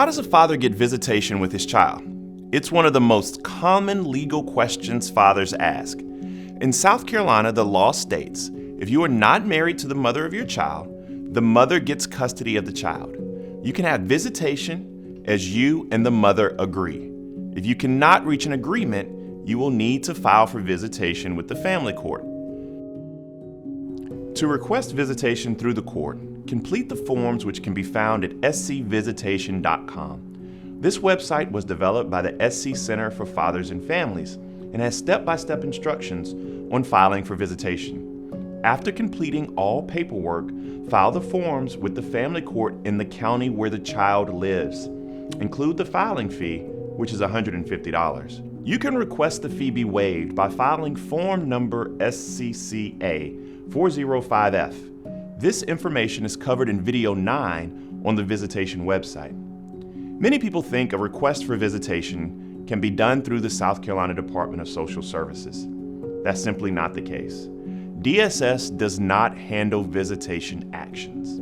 How does a father get visitation with his child? It's one of the most common legal questions fathers ask. In South Carolina, the law states, if you are not married to the mother of your child, the mother gets custody of the child. You can have visitation as you and the mother agree. If you cannot reach an agreement, you will need to file for visitation with the family court. To request visitation through the court, complete the forms which can be found at scvisitation.com. This website was developed by the SC Center for Fathers and Families and has step-by-step instructions on filing for visitation. After completing all paperwork, file the forms with the family court in the county where the child lives. Include the filing fee, which is $150. You can request the fee be waived by filing form number SCCA 405F. This information is covered in video 9 on the Visitation website. Many people think a request for visitation can be done through the South Carolina Department of Social Services. That's simply not the case. DSS does not handle visitation actions.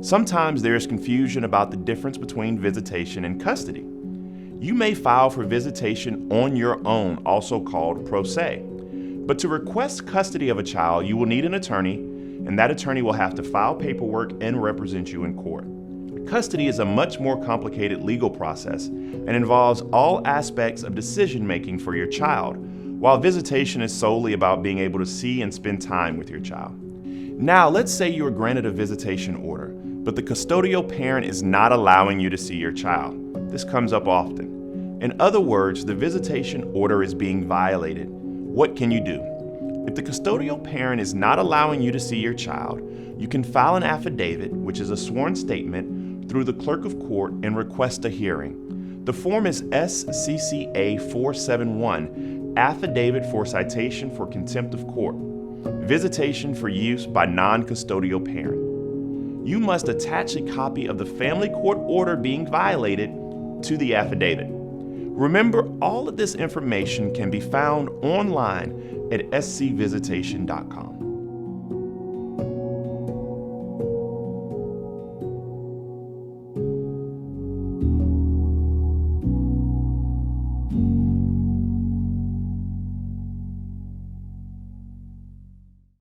Sometimes there is confusion about the difference between visitation and custody. You may file for visitation on your own, also called pro se. But to request custody of a child, you will need an attorney, and that attorney will have to file paperwork and represent you in court. Custody is a much more complicated legal process and involves all aspects of decision-making for your child, while visitation is solely about being able to see and spend time with your child. Now, let's say you are granted a visitation order, but the custodial parent is not allowing you to see your child. This comes up often. In other words, the visitation order is being violated. What can you do? If the custodial parent is not allowing you to see your child, you can file an affidavit, which is a sworn statement, through the clerk of court and request a hearing. The form is SCCA 471, Affidavit for Citation for Contempt of Court, visitation for use by non-custodial parent. You must attach a copy of the family court order being violated to the affidavit. Remember, all of this information can be found online at scvisitation.com.